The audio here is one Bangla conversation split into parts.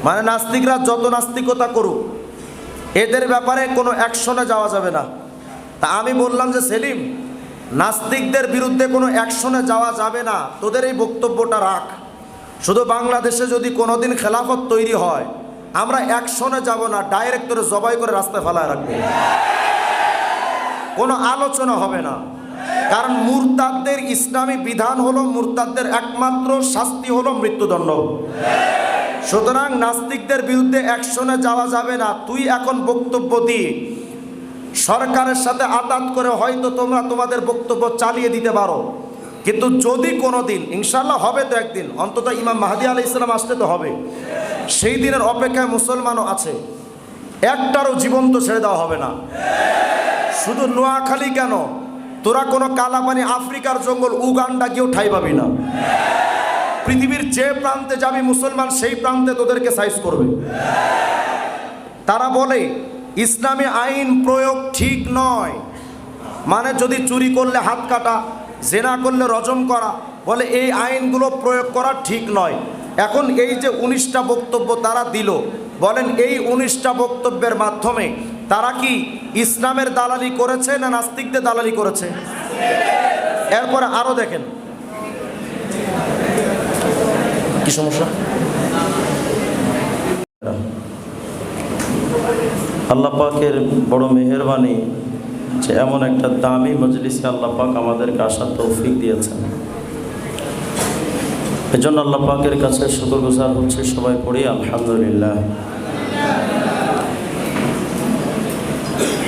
মানে নাস্তিকরা যত নাস্তিকতা করুক, এদের ব্যাপারে কোনো অ্যাকশনে যাওয়া যাবে না। তা আমি বললাম যে সেলিম, নাস্তিকদের বিরুদ্ধে কোনো অ্যাকশনে যাওয়া যাবে না, তোদের এই বক্তব্যটা রাখ। শুধু বাংলাদেশে যদি কোনোদিন খেলাফত তৈরি হয়, আমরা অ্যাকশনে যাব না, ডাইরেক্ট তোরে জবাই করে রাস্তায় ফেলায় রাখবো, কোনো আলোচনা হবে না। কারণ মুরতাদদের ইসলামী বিধান হলো, মুরতাদদের একমাত্র শাস্তি হলো মৃত্যুদণ্ড। সুতরাং নাস্তিকদের বিরুদ্ধে অ্যাকশনে যাওয়া যাবে না। তুই এখন বক্তব্য দিয়ে সরকারের সাথে আতাত করে হয়তো তোমরা তোমাদের বক্তব্য চালিয়ে দিতে পারো, কিন্তু যদি কোনো দিন, ইনশাল্লাহ হবে তো একদিন, অন্তত ইমাম মাহদী আলাইহিস সালাম আসতে তো হবে, সেই দিনের অপেক্ষায় মুসলমানও আছে, একটারও জীবন্ত ছেড়ে দেওয়া হবে না। শুধু নোয়াখালী কেন, তোরা কোনো কালাপানি আফ্রিকার জঙ্গল উগান্ডা গিয়েও ঠাই পাবি না। পৃথিবীর যে প্রান্তে যাবি মুসলমান, সেই প্রান্তে তোদেরকে সাইজ করবে। তারা বলে ইসলামী আইন প্রয়োগ ঠিক নয়, মানে যদি চুরি করলে হাত কাটা, জেনা করলে রজম করা, বলে এই আইনগুলো প্রয়োগ করা ঠিক নয়। এখন এই যে 19টা বক্তব্য তারা দিল, বলেন এই 19টা বক্তব্যের মাধ্যমে তারা কি ইসলামের দালালি করেছে না নাস্তিকদের দালালি করেছে? এরপরে আরো দেখেন কি সমস্যা। আল্লাহ পাকের বড় মেহেরবানি যে এমন একটা দামি মজলিসে আল্লাহ পাক আমাদেরকে আসার তৌফিক দিয়েছেন। এজন্য আল্লাহ পাকের কাছে শুকরগুজার হচ্ছে, সবাই পড়ি আলহামদুলিল্লাহ।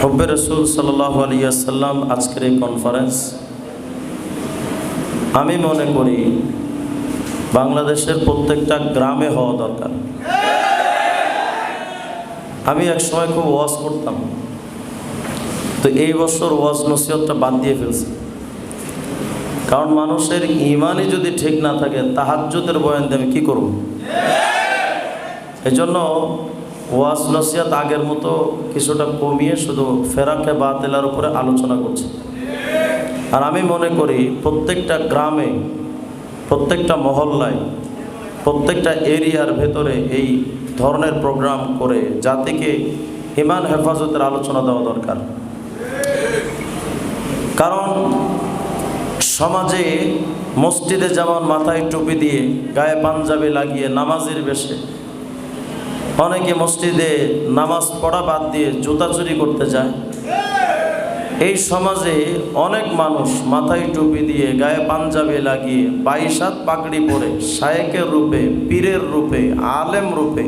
হুব্বে রাসূল সাল্লাল্লাহু আলাইহি ওয়াসাল্লাম আজকের এই কনফারেন্স আমি মনে করি বাংলাদেশের প্রত্যেকটা গ্রামে হওয়া দরকার। আমি এক সময় খুব ওয়াজ করতাম, তো এই বছর ওয়াজ নসিহতটা বাদ দিয়ে ফেলছি। কারণ মানুষের ইমানই যদি ঠিক না থাকে, তাহাজ্জুদের বয়ান দিয়ে আমি কী করব? এজন্য ওয়াজ নসিহত আগের মতো কিছুটা কমিয়ে শুধু ফেরাকে বাতিলার উপরে আলোচনা করছি। আর আমি মনে করি প্রত্যেকটা গ্রামে, প্রত্যেকটা মহল্লায়, প্রত্যেকটা এরিয়ার ভেতরে এই ধরনের প্রোগ্রাম করে জাতিকে ইমান হেফাজতের আলোচনা দেওয়া দরকার। কারণ সমাজে মসজিদে যেমন মাথায় টুপি দিয়ে, গায়ে পাঞ্জাবি লাগিয়ে, নামাজের বেশে অনেকে মসজিদে নামাজ পড়া বাদ দিয়ে জুতা চুরি করতে যায়, এই সমাজে অনেক মানুষ মাথায় টুপি দিয়ে, গায়ে পাঞ্জাবি লাগিয়ে, 22 হাত পাগড়ি পরে, শায়েকের রূপে, পীরের রূপে, আলেম রূপে,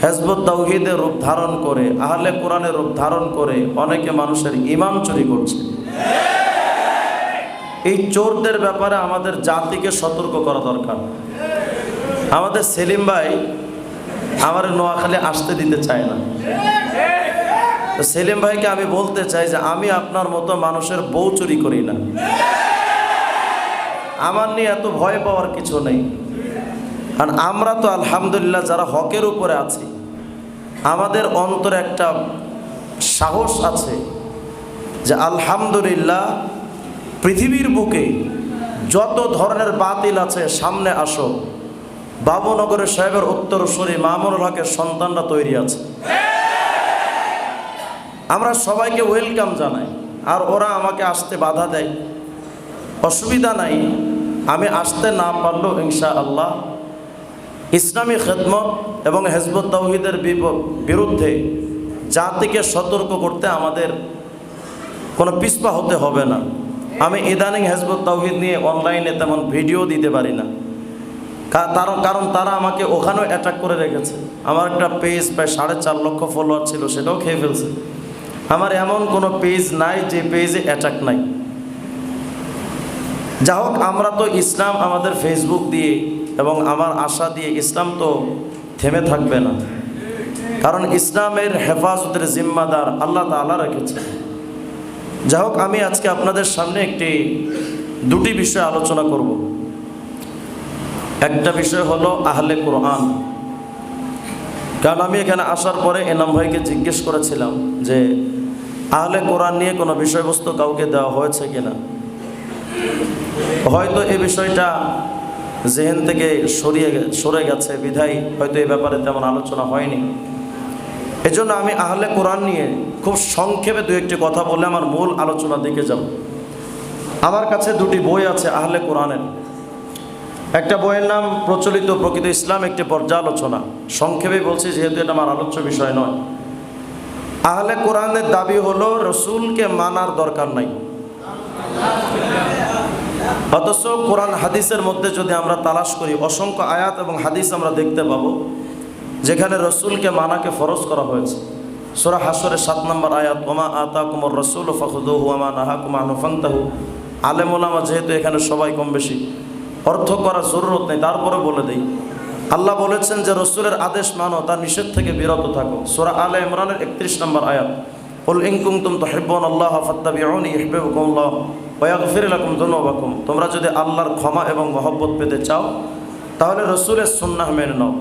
হেজবুত তাওহীদের রূপ ধারণ করে, আহলে কোরআনের রূপ ধারণ করে অনেকে মানুষের ঈমান চুরি করছে। এই চোরদের ব্যাপারে আমাদের জাতিকে সতর্ক করা দরকার। আমাদের সেলিম ভাই আমার নোয়াখালী আসতে দিতে চায় না। তো সেলিম ভাইকে আমি বলতে চাই যে আমি আপনার মতো মানুষের বউ চুরি করি না, আমার নিয়ে এত ভয় পাওয়ার কিছু নেই। আর আমরা তো আলহামদুলিল্লাহ যারা হকের উপরে আছি, আমাদের অন্তরে একটা সাহস আছে যে আলহামদুলিল্লাহ পৃথিবীর বুকে যত ধরনের বাতিল আছে সামনে আসো, বাবুনগরের সাহেবের উত্তরসূরি মামুনুল হকের সন্তানরা তৈরি আছে। আমরা সবাইকে ওয়েলকাম জানাই, আর ওরা আমাকে আসতে বাধা দেয়, অসুবিধা নাই। আমি আসতে না পারলেও ইনশাআল্লাহ ইসলামী খেদমত এবং হেজবুত তাওহীদের বিরুদ্ধে জাতিকে সতর্ক করতে আমাদের কোনো পিছপা হতে হবে না। আমি ইদানিং হেজবুত তাওহীদ নিয়ে অনলাইনে তেমন ভিডিও দিতে পারি না, কারণ তারা আমাকে ওখানেও অ্যাটাক করে রেখেছে। আমার একটা পেজ প্রায় 4.5 লক্ষ ফলোয়ার ছিল, সেটাও খেয়ে ফেলছে। আমার এমন কোনো পেজ নাই যে পেজে অ্যাটাক নাই। যা হোক, আমরা তো ইসলাম আমাদের ফেসবুক দিয়ে এবং আমার আশা দিয়ে ইসলাম তো থেমে থাকবে না, কারণ ইসলামের হেফাজতের জিম্মাদার আল্লাহ তাআলা রেখেছে। যা হোক, আমি আজকে আপনাদের সামনে দুটি বিষয় আলোচনা করব। একটা বিষয় হলো আহলে কোরআন। কারণ আমি এখানে আসার পরে এনাম ভাইকে জিজ্ঞেস করেছিলাম যে আহলে কোরআন নিয়ে কোনো বিষয়বস্তু কাউকে দেওয়া হয়েছে কিনা। হয়তো এই বিষয়টা জেহেন থেকে সরে গেছে, বিধায় হয়তো এই ব্যাপারে তেমন আলোচনা হয়নি। এজন্য আমি আহলে কোরআন নিয়ে খুব সংক্ষেপে দু একটি কথা বলে আমার মূল আলোচনার দিকে যাব। আমার কাছে দুটি বই আছে আহলে কোরআনের। একটা বইয়ের নাম প্রচলিত প্রকৃত ইসলাম, একটি পর্যালোচনা। সংক্ষেপে বলছি যেহেতু এটা আমার আলোচ্য বিষয় নয়। আহলে কোরআনের দাবি হলো রসুলকে মানার দরকার নাই, অথচ কোরআন হাদিসের মধ্যে যদি আমরা তালাশ করি অসংখ্য আয়াত এবং হাদিস আমরা দেখতে পাবো যেখানে রসুলকে মানাকে ফরজ করা হয়েছে। সূরা হাশরের 7 নম্বর আয়াত, ওমা আতাকুমুর রাসূলু ফাখুযুহু ওয়া মা নাহাকুম আনহু ফান্তাহু। আলেম ওলামা যেহেতু এখানে সবাই কম বেশি, অর্থ করার জরুরত নেই, তারপরে বলে দেই। আল্লাহ বলেছেন যে রসুলের আদেশ মানো, তার নিষেধ থেকে বিরত থাকো। সূরা আলে ইমরানের 31 নম্বর আয়াত, কুল ইন কুনতুম তুহিব্বুনাল্লাহ ফাত্তাবিউনি ইউহিব্বুকুমুল্লাহ ওয়া ইয়াগফির লাকুম যুনুবাকুম। তোমরা যদি আল্লাহর ক্ষমা এবং মহব্বত পেতে চাও তাহলে রসুলের সুন্নাহ মেনে নাও।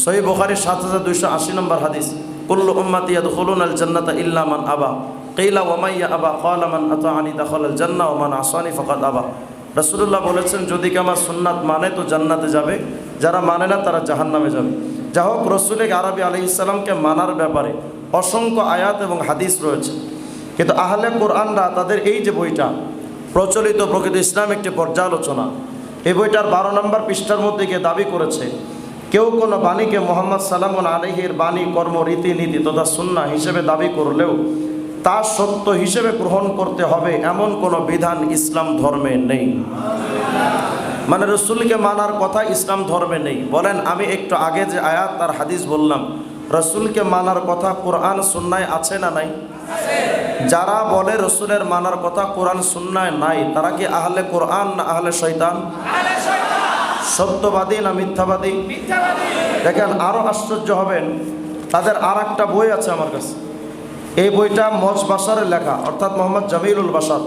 সহিহ বুখারী 7280 নম্বর হাদিস, কুল্লু উম্মতি ইয়াদখুলুনাল জান্নাতা ইল্লা মান আবা কিলা ওয়া মাইয়া আবা ক্বালা মান আতাআনি দাখালাল জান্নাহ ওয়া মান আসানি ফাকাদ আবা। রাসূলুল্লাহ বলেছেন যদি কেউ আমার সুন্নাত মানে তো জান্নাতে যাবে, যারা মানে না তারা জাহান্নামে যাবে। যা হোক, রসুল আরবি আলাইহিস সালামকে মানার ব্যাপারে অসংখ্য আয়াত এবং হাদিস রয়েছে। কিন্তু আহলে কোরআনরা তাদের এই যে বইটা প্রচলিত প্রকৃত ইসলাম একটি পর্যালোচনা, এই বইটার 12 নম্বর পৃষ্ঠার মধ্যে গিয়ে দাবি করেছে কেউ কোনো বাণীকে মুহাম্মদ সাল্লাল্লাহু আলাইহির বাণী, কর্ম, রীতিনীতি তথা সুন্নাহ হিসেবে দাবি করলেও তা সত্য হিসেবে গ্রহণ করতে হবে এমন কোনো বিধান ইসলাম ধর্মে নেই। মানে রসুলকে মানার কথা ইসলাম ধর্মে নেই। বলেন, আমি একটু আগে যে আয়াত তার হাদিস বললাম, রসুলকে মানার কথা কোরআন সুন্নায় আছে না নাই? যারা বলে রসুলের মানার কথা কোরআন সুন্নায় নাই, তারা কি আহলে কোরআন না আহলে শয়তান? সত্যবাদী না মিথ্যাবাদী? দেখেন, আরো আশ্চর্য হবেন, তাদের আর একটা বই আছে আমার কাছে। এই বইটা মজ বাশারের লেখা, অর্থাৎ মোহাম্মদ জামিলুল বাশার,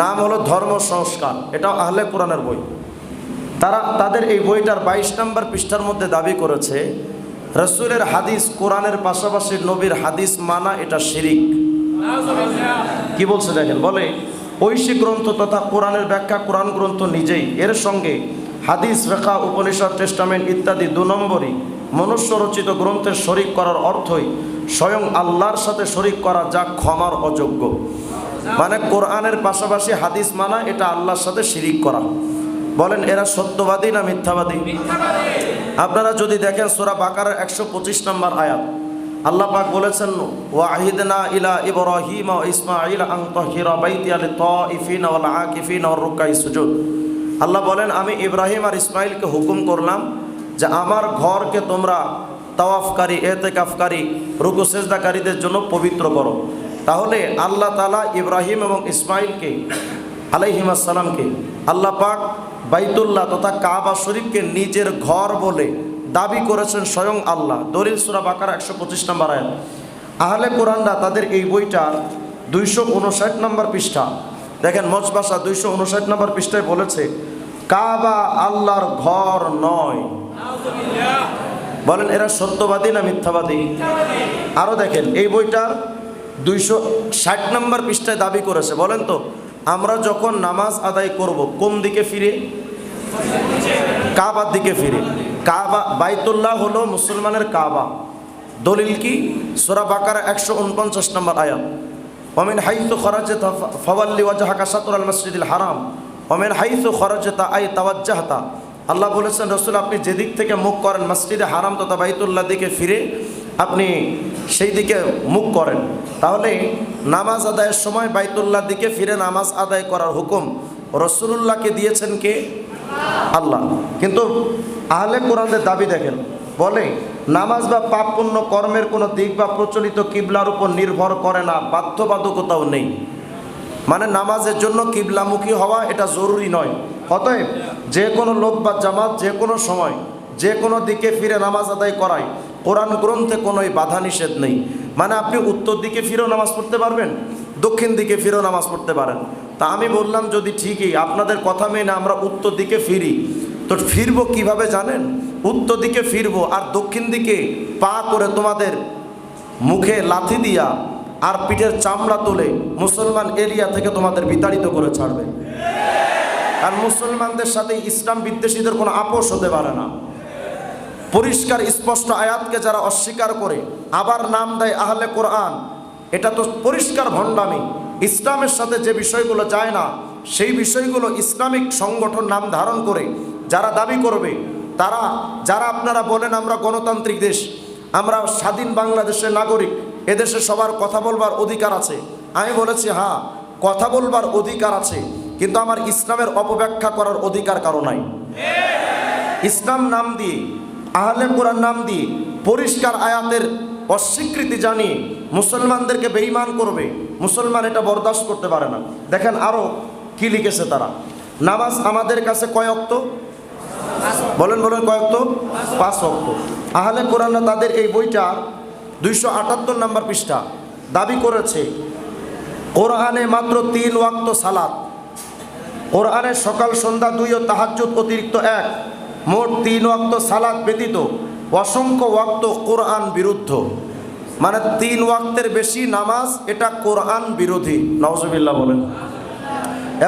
নাম হলো ধর্ম সংস্কার। এটাও আহলে কোরআনের বই। তাদের এই বইটার 22 নম্বর পৃষ্ঠার মধ্যে দাবি করেছে রসুলের হাদিস কোরআনের পাশাপাশি নবীর হাদিস মানা এটা শিরিক। কি বলছে দেখেন, বলে ঐশী গ্রন্থ তথা কোরআনের ব্যাখ্যা কোরআন গ্রন্থ নিজেই, এর সঙ্গে হাদিস, ফিকহ, উপনিষদ, টেস্টামেন্ট ইত্যাদি 2 নম্বরই মনুষ্য রচিত গ্রন্থের শরিক করার অর্থই স্বয়ং আল্লাহর সাথে শরিক করা, যা ক্ষমার অযোগ্য। মানে কোরআনের পাশাপাশি হাদিস মানা এটা আল্লাহর সাথে শিরিক করা। বলেন, এরা সত্যবাদী না মিথ্যাবাদী? আপনারা যদি দেখেন সূরা বাকারার 125 নম্বর আয়াত, আল্লাহ পাক বলেছেন ওয়াহিদনা ইলা ইব্রাহিম ওয়া ইসমাঈল আন তাহিরা বাইতিয়া লিতাইফিনা ওয়াল আকিফিনা ওয়ার রুকাই সুজুদ। আল্লাহ বলেন, আমি ইব্রাহিম আর ইসমাইলকে হুকুম করলাম যে আমার ঘরকে তোমরা তাওয়াফকারী, এতেকাফকারী, রুকু সেজদাকারীদের জন্য পবিত্র করো। তাহলে আল্লাহ তাআলা ইব্রাহিম এবং ইসমাইলকে আলাইহিস সালামকে আল্লাহ পাক বাইতুল্লাহ তথা কাবা শরীফকে নিজের ঘর বলে দাবি করেছেন স্বয়ং আল্লাহ। দলিল সূরা বাকারা 125 নম্বর আয়াত। আহলে কোরআনরা তাদের এই বইটার 259 নম্বর পৃষ্ঠা দেখেন, মজবাসা 259 নম্বর পৃষ্ঠায় বলেছে কাবা আল্লাহর ঘর নয়। বলেন, এরা সত্যবাদী না মিথ্যাবাদী? আরো দেখেন, এই বইটার 260 নম্বর পৃষ্ঠায় দাবি করেছে, বলেন তো, আমরা যখন নামাজ আদায় করব কোন দিকে ফিরে? কাবার দিকে ফিরে। কাবা, বাইতুল্লাহ হলো মুসলমানের কাবা। দলিল কি? সূরা বাকারা 149 নম্বর আয়াত, ওমিন হাইতু খরাজতা ফাওয়াল্লি ওয়াজহাকা শাতরাল মসজিদিল হারাম ওমিন হাইতু খরাজতা আই তাওয়াজ্জাহতা। আল্লাহ বলেছেন, রাসূল আপনি যেদিক থেকে মুখ করেন মসজিদে হারাম তথা বাইতুল্লাহ দিকে ফিরে আপনি সেই দিকে মুখ করেন। তাহলে নামাজ আদায়ের সময় বাইতুল্লাহ দিকে ফিরে নামাজ আদায় করার হুকুম রাসূলুল্লাহকে দিয়েছেন কে? আল্লাহ। কিন্তু আহলে কোরআনের দাবি দেখেন, বলে নামাজ বা পাপ পুণ্য কর্মের কোনো দিক বা প্রচলিত কিবলার উপর নির্ভর করে না, বাধ্যবাধকতাও নেই। মানে নামাজের জন্য কিবলামুখী হওয়া এটা জরুরি নয়। অতএব যে কোনো লোক বা জামাত যে কোনো সময় যে কোনো দিকে ফিরে নামাজ আদায় করায় কোরআন গ্রন্থে কোনোই বাধা নিষেধ নেই। মানে আপনি উত্তর দিকে ফিরেও নামাজ পড়তে পারবেন, দক্ষিণ দিকে ফিরেও নামাজ পড়তে পারেন। তা আমি বললাম, যদি ঠিকই আপনাদের কথা মেনে আমরা উত্তর দিকে ফিরি, তো ফিরবো কিভাবে জানেন? উত্তর দিকে ফিরবো আর দক্ষিণ দিকে পা করে তোমাদের মুখে লাথি দিয়া আর পিঠের চামড়া তুলে মুসলমান এরিয়া থেকে তোমাদের বিতাড়িত করে ছাড়বে। আর মুসলমানদের সাথে ইসলাম বিদ্বেষীদের কোনো আপোষ হতে পারে না। পরিষ্কার স্পষ্ট আয়াতকে যারা অস্বীকার করে আবার নাম দেয় আহলে কোরআন, এটা তো পরিষ্কার ভণ্ডামি। ইসলামের সাথে যে বিষয়গুলো যায় না সেই বিষয়গুলো ইসলামিক সংগঠন নাম ধারণ করে যারা দাবি করবে, তারা যারা আপনারা বলেন আমরা গণতান্ত্রিক দেশ, আমরা স্বাধীন বাংলাদেশের নাগরিক, এদেশে সবার কথা বলবার অধিকার আছে। আমি বলেছি হ্যাঁ, কথা বলবার অধিকার আছে, কিন্তু আমার ইসলামের অপব্যাখ্যা করার অধিকার কারো নাই। ইসলাম নাম দিয়ে, আহলে কোরআন নাম দিয়ে পরিষ্কার আয়াতের অস্বীকৃতি জানিয়ে মুসলমানদেরকে বেঈমান করবে, মুসলমান এটা বরদাস্ত করতে পারে না। দেখেন আরো কি লিখেছে তারা। নামাজ আমাদের কাছে কয় ওয়াক্ত? বলেন বলেন কয় ওয়াক্ত? 5 ওয়াক্ত। আহলে কোরআনরা তাদের এই বইটার 278 নম্বর পৃষ্ঠা দাবি করেছে কোরআনে মাত্র 3 ওয়াক্ত সালাত, কোরআনের সকাল সন্ধ্যা 2 ও তাহাজ্জুদ অতিরিক্ত 1, মোট 3 ওয়াক্ত সালাত ব্যতীত অসংখ্য ওয়াক্ত কোরআন বিরুদ্ধ। মানে 3 ওয়াক্তের বেশি নামাজ এটা কোরআন বিরোধী। নাউজুবিল্লাহ বলেন।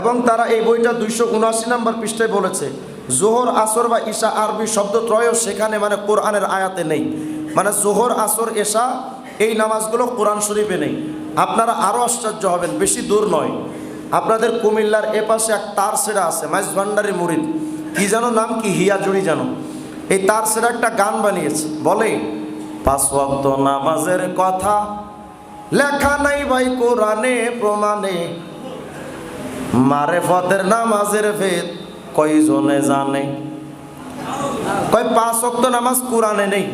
এবং তারা এই বইটা 279 নম্বর পৃষ্ঠায় বলেছে জোহর আসর বা ঈশা আরবি শব্দত্রয়ও সেখানে মানে কোরআনের আয়াতে নেই। মানে জোহর আসর এশা এই নামাজগুলো কোরআন শরীফে নেই। আপনারা আরও আশ্চর্য হবেন, বেশি দূর নয়, আপনাদের কুমিল্লার এপাশে এক তার সেরা আছে, মাইজ ভান্ডারি মুরিদ, কি যেন নাম, কি হিয়াজুড়ি যেন, এই তার সেরা একটা গান বানিয়েছে, বলে 5 ওয়াক্ত নামাজের কথা লেখা নাই ভাই কোরআনে প্রমাণে, মারেফতের নামাজের ভেদ কয়জনে জানে। কয় 5 ওয়াক্ত নামাজ কোরআনে নেই,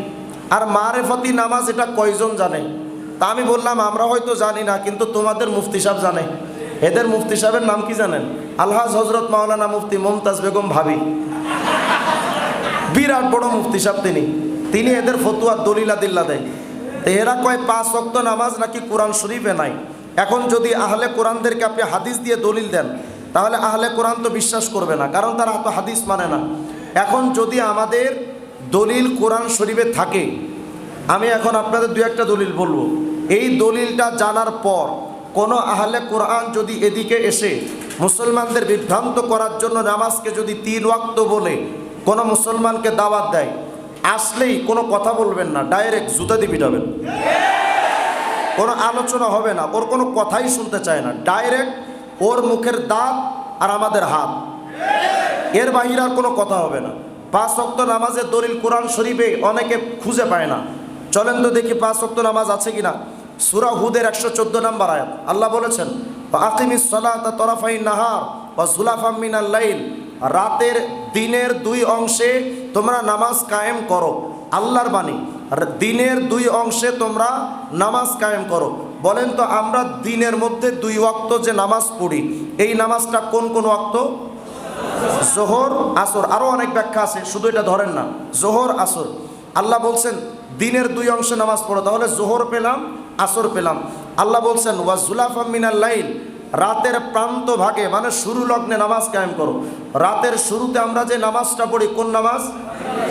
আর মারেফতি নামাজ এটা কয়জন জানে? তা আমি বললাম আমরা হয়তো জানি না, কিন্তু তোমাদের মুফতি সাহেব জানে। এদের মুফতি সাহেবের নাম কি জানেন? আলহাজ হজরত মাওলানা মুফতি মুমতাজ বেগম ভাবি, বিরাট বড় মুফতি সাহেব তিনি এদের ফতুয়া দলিলা দিল্লা দেয়। তো এরা কয় 5 ওয়াক্ত নামাজ নাকি কোরআন শরীফে নাই। এখন যদি আহলে কোরআনদেরকে আপনি হাদিস দিয়ে দলিল দেন, তাহলে আহলে কোরআন তো বিশ্বাস করবে না, কারণ তারা তো হাদিস মানে না। এখন যদি আমাদের দলিল কোরআন শরীফে থাকে, আমি এখন আপনাদের 2-1টা দলিল বলবো, এই দলিলটা জানার পর কোনো আহলে কোরআন যদি এদিকে এসে মুসলমানদের বিভ্রান্ত করার জন্য নামাজকে যদি 3 ওয়াক্ত বলে কোনো মুসলমানকে দাওয়াত দেয়, আসলেই কোনো কথা বলবেন না, ডাইরেক্ট জুতা দিয়ে পিটাবেন। কোনো আলোচনা হবে না, ওর কোনো কথাই শুনতে চায় না, ডাইরেক্ট ওর মুখের দাঁত আর আমাদের হাত, এর বাহিরে আর কোনো কথা হবে না। 5 ওয়াক্ত নামাজের দলিল কোরআন শরীফে অনেকে খুঁজে পায় না। চলেন তো দেখি 5 ওয়াক্ত নামাজ আছে কিনা। সূরা হুদের 114 নম্বর আয়াত আল্লাহ বলেছেন আকিমিস সালাতা তরাফাই নাহার ওয়া যুলাফাম মিনাল লাইল, রাতের দিনের 2 অংশে তোমরা নামাজ কায়েম করো। আল্লাহর বাণী, দিনের 2 অংশে তোমরা নামাজ কায়েম করো। বলেন তো আমরা দিনের মধ্যে 2 ওয়াক্ত যে নামাজ পড়ি, এই নামাজটা কোন কোন ওয়াক্ত? জোহর আসর, আরও অনেক ব্যাখ্যা আছে, শুধু এটা ধরেন না, জোহর আসর। আল্লাহ বলছেন দিনের 2 অংশে নামাজ পড়ো, তাহলে জোহর পেলাম, আসর পেলাম। আল্লাহ বলছেন ওয়া যুলাফাম মিনাল লাইল, রাতের প্রান্ত ভাগে মানে শুরু লগ্নে নামাজ কায়েম করো। রাতের শুরুতে আমরা যে নামাজটা পড়ি কোন নামাজ?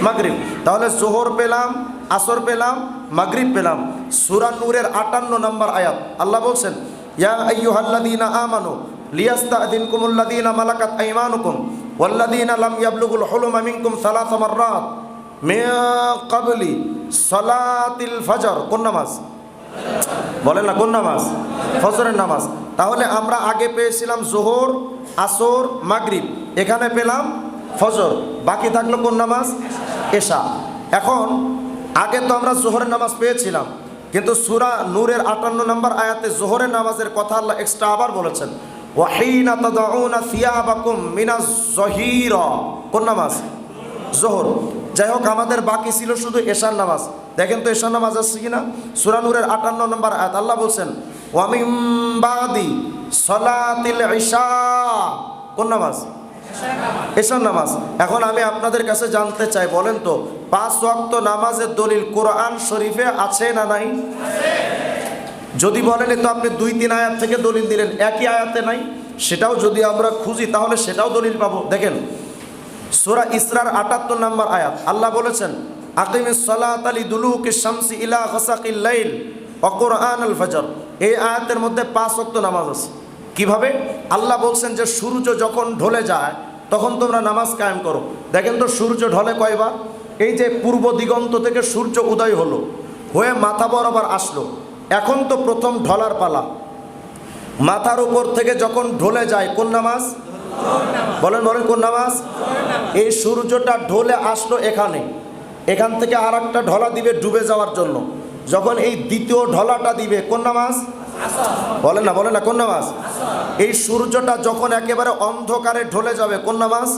মাগরিব। তাহলে জোহর পেলাম, আসর পেলাম, মাগরিব পেলাম। সূরা নূরের 58 নম্বর আয়াত আল্লাহ বলছেন ইয়া আইয়ুহাল্লাযীনা আমানু লিয়াস্তাযিনকুমুল্লাযীনা মালাকাত আইমানুকুম ওয়াল্লাযীনা লাম ইয়াবলুগুল হুলুমা মিনকুম 3 মাররাত মিন ক্বাবলি সালাতিল ফজর। কোন নামাজ? বলেন না কোন নামাজ? ফজরের নামাজ। তাহলে আমরা আগে পেয়েছিলাম জোহর, আসর, মাগরিব, এখানে পেলাম ফজর, বাকি থাকলো কোন নামাজ? এশা। এখন আগে তো আমরা জোহরের নামাজ পেয়েছিলাম, কিন্তু সূরা নূরের 58 নম্বর আয়াতে জোহরের নামাজের কথা আল্লাহ এক্সট্রা আবার বলেছেন ওয়াহিনা তাদাউনা সিয়াবাকুম মিনাজ যহিরা। কোন নামাজ? জোহর। যাই হোক, আমাদের বাকি ছিল শুধু এশার নামাজ। দেখেন তো এশার নামাজ আছে কিনা। সূরা নূরের 58 নম্বর আয়াত আল্লাহ বলছেন ওয়া মিন বাদি সালাতিল ইশা। কোন নামাজ? এশার নামাজ। এখন আমি আপনাদের কাছে জানতে চাই, বলেন তো 5 ওয়াক্ত নামাজের দলিল কোরআন শরীফে আছে না নাই? যদি বলেন তো আপনি 2-3 আয়াত থেকে দলিল দিলেন, একই আয়াতে নাই, সেটাও যদি আমরা খুঁজি তাহলে সেটাও দলিল পাবো। দেখেন সূরা ইসরার 78 নম্বর আয়াত আল্লাহ বলেছেন আকিমিস সালাতা লিদুলুকিশ শামসি ইলা গাসাকিল লাইল ওয়া কুরআনাল ফজর। এই আয়াতের মধ্যে 5 ওয়াক্ত নামাজ আছে। কিভাবে? আল্লাহ বলছেন যে সূর্য যখন ঢলে যায় তখন তোমরা নামাজ কায়েম করো। দেখেন তো সূর্য ঢলে কয়বার? এই যে পূর্ব দিগন্ত থেকে সূর্য উদয় হলো, হয়ে মাথা বরাবর আসলো, এখন তো প্রথম ঢলার পালা। মাথার উপর থেকে যখন ঢলে যায় কোন নামাজ? বলেন বলেন কোন নামাজ? এই সূর্যটা ঢলে আসলো এখানে, এখান থেকে আর একটা ঢলা দিবে ডুবে যাওয়ার জন্য। যখন এই দ্বিতীয় ঢলাটা দিবে কোন নামাজ? বলেন না বলেন না কোন নামাজ? এই সূর্যটা যখন একেবারে অন্ধকারে ঢলে যাবে কোন নামাজ?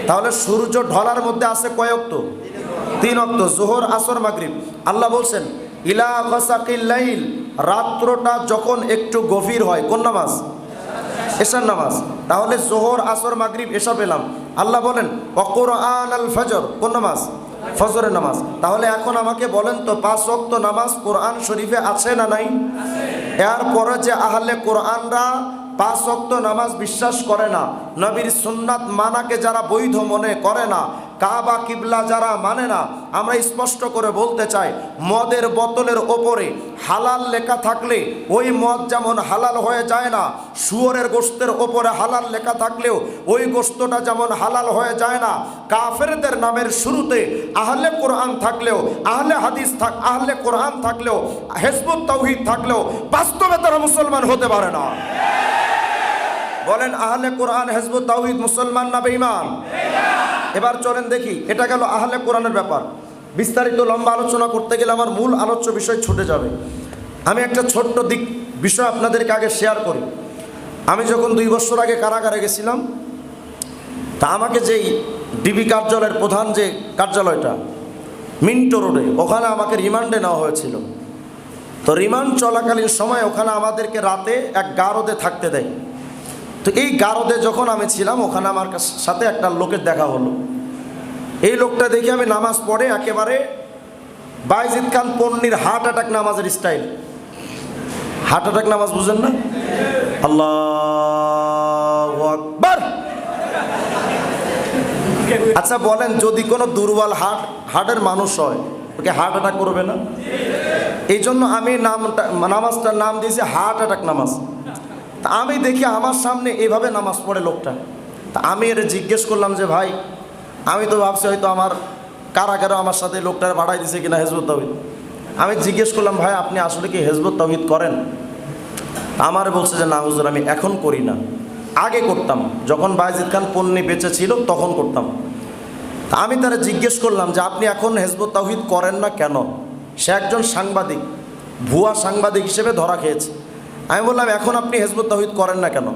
তাহলে সূর্য ঢলার মধ্যে আছে কয় ওয়াক্ত? 3 ওয়াক্ত, যোহর আসর মাগরিব। আল্লাহ বলছেন ইলা গাসাকিল লাইল, রাত্রটা যখন একটু গভীর হয় কোন নামাজ? এশার নামাজ। তাহলে যোহর আসর মাগরিব এশা পেলাম। আল্লাহ বলেন ওয়াকুরআন আল ফজর, কোন নামাজ? ফজরের নামাজ। তাহলে এখন আমাকে বলেন তো 5 ওয়াক্ত নামাজ কোরআন শরীফে আছে না নাই? এরপরে যে আহলে কোরআনরা 5 ওয়াক্ত নামাজ বিশ্বাস করে না, নবীর সুন্নাত মানাকে যারা বৈধ মনে করে না, কাবা কিবলা যারা মানে না, আমরা স্পষ্ট করে বলতে চাই মদের বোতলের ওপরে হালাল লেখা থাকলে ওই মদ যেমন হালাল হয়ে যায় না, শুয়োরের গোশতের ওপরে হালাল লেখা থাকলেও ওই গোশতটা যেমন হালাল হয়ে যায় না, কাফেরদের নামের শুরুতে আহলে কোরআন থাকলেও, আহলে হাদিস আহলে কোরআন থাকলেও, হিজবুত তাওহীদ থাকলেও বাস্তবে তারা মুসলমান হতে পারে না। বলেন আহলে কোরআন হিজবুত তাওহীদ মুসলমান না বেঈমান? এবার চলেন দেখি, এটা গেল আহলে কোরআনের ব্যাপার। বিস্তারিত লম্বা আলোচনা করতে গেলে আমার মূল আলোচ্য বিষয় ছুটে যাবে। আমি একটা ছোট্ট বিষয় আপনাদেরকে আগে শেয়ার করি। আমি যখন 2 বছর আগে কারাগারে গেছিলাম, তা আমাকে যেই ডিবি কার্যালয়ের প্রধান যে কার্যালয়টা মিন্টো রোডে, ওখানে আমাকে রিমান্ডে নেওয়া হয়েছিল। তো রিমান্ড চলাকালীন সময় ওখানে আমাদেরকে রাতে এক গারদে থাকতে দেয়। তো এই গারদে যখন আমি ছিলাম, ওখানে আমার সাথে একটা লোকের দেখা হলো। এই লোকটা দেখে আমি নামাজ পড়ে একেবারে বাইজিদ খান পন্নীর হার্ট অ্যাটাক নামাজের স্টাইল। হার্ট অ্যাটাক নামাজ বুঝেন না? আল্লাহু আকবার। আচ্ছা বলেন, যদি কোনো দুর্বল হার্টের মানুষ হয়, ওকে হার্ট অ্যাটাক করবে না? এই জন্য আমি নামাজটার নাম দিয়েছি হার্ট অ্যাটাক নামাজ। তা আমি দেখি আমার সামনে এভাবে নামাজ পড়ে লোকটা। তা আমি এর জিজ্ঞেস করলাম যে ভাই, আমি তো ভাবছি হয়তো আমার কারাগারে আমার সাথে লোকটার ভাড়াই দিছে কিনা হিজবুত তাওহীদ। আমি জিজ্ঞেস করলাম ভাই আপনি আসলে কি হিজবুত তাওহীদ করেন? আমার বলছে যে না হুজুর, আমি এখন করি না, আগে করতাম, যখন বাইজিদ খান পন্নী বেঁচে ছিল তখন করতাম। তা আমি তারা জিজ্ঞেস করলাম যে আপনি এখন হিজবুত তাওহীদ করেন না কেন? সে একজন সাংবাদিক, ভুয়া সাংবাদিক হিসেবে ধরা খেয়েছে। আমি বললাম এখন আপনি হিজবুত তাওহীদ করেন না কেন?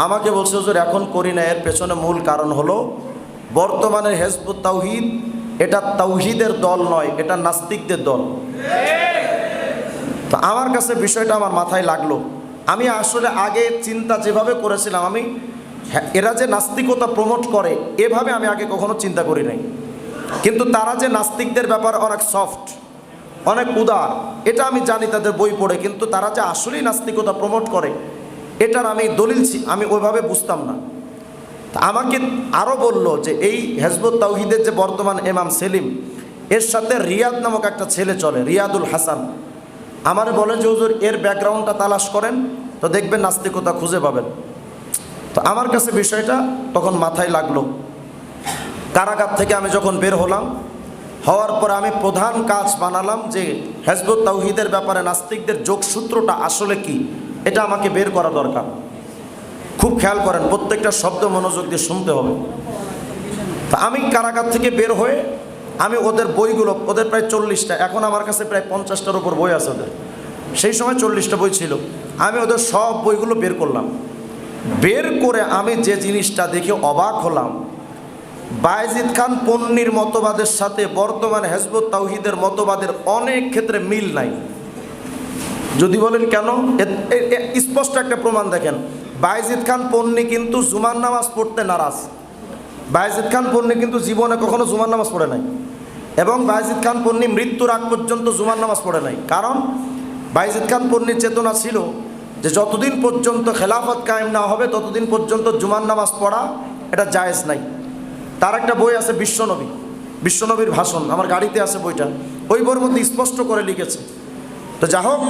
আমাকে বলছে হুজুর এখন করি না, এর পেছনে মূল কারণ হলো বর্তমানে হিজবুত তাওহীদ এটা তাওহীদের দল নয়, এটা নাস্তিকদের দল। তো আমার কাছে বিষয়টা আমার মাথায় লাগলো। আমি আসলে আগে চিন্তা যেভাবে করেছিলাম, আমি এরা যে নাস্তিকতা প্রমোট করে এভাবে আমি আগে কখনো চিন্তা করি নাই। কিন্তু তারা যে নাস্তিকদের ব্যাপারে অনেক সফট, অনেক উদার, এটা আমি জানি তাদের বই পড়ে। কিন্তু তারা যে আসলেই নাস্তিকতা প্রমোট করে এটার আমি দলিল আমি ওইভাবে বুঝতাম না। তা আমাকে আরও বলল যে এই হিজবুত তাওহীদের যে বর্তমান ইমাম সেলিম, এর সাথে রিয়াদ নামক একটা ছেলে চলে, রিয়াদুল হাসান। আমার বলে যে হুজুর এর ব্যাকগ্রাউন্ডটা তালাশ করেন তো দেখবেন নাস্তিকতা খুঁজে পাবেন। তো আমার কাছে বিষয়টা তখন মাথায় লাগলো। কারাগার থেকে আমি যখন বের হলাম, হওয়ার পর আমি প্রধান কাজ বানালাম যে হিজবুত তাওহীদের ব্যাপারে নাস্তিকদের যোগসূত্রটা আসলে কি, এটা আমাকে বের করা দরকার। খুব খেয়াল করেন, প্রত্যেকটা শব্দ মনোযোগ দিয়ে শুনতে হবে। তা আমি কারাগার থেকে বের হয়ে আমি ওদের বইগুলো, ওদের প্রায় 40টা, এখন আমার কাছে প্রায় 50টার উপর বই আছে ওদের, সেই সময় 40টা বই ছিল। আমি ওদের সব বইগুলো বের করলাম। বের করে আমি যে জিনিসটা দেখে অবাক হলাম, বাইজিদ খান পন্নীর মতবাদের সাথে বর্তমান হিজবুত তাওহীদের মতবাদের অনেক ক্ষেত্রে মিল নাই। যদি বলেন কেন, স্পষ্ট একটা প্রমাণ দেখেন। বাইজিদ খান পন্নী কিন্তু জুমার নামাজ পড়তে নারাজ। বাইজিদ খান পন্নী কিন্তু জীবনে কখনো জুমার নামাজ পড়ে নাই, এবং বাইজিদ খান পন্নী মৃত্যুর আগ পর্যন্ত জুমার নামাজ পড়ে নাই। কারণ বাইজিদ খান পন্নীর চেতনা ছিল যে যতদিন পর্যন্ত খেলাফত কায়েম না হবে ততদিন পর্যন্ত জুমার নামাজ পড়া এটা জায়েজ নাই। তার একটা বই আছে বিশ্বনবীর ভাষণ, আমার গাড়িতে আছে বইটা। ওই বইয়ের মধ্যে স্পষ্ট করে লিখেছে। তো যা হোক,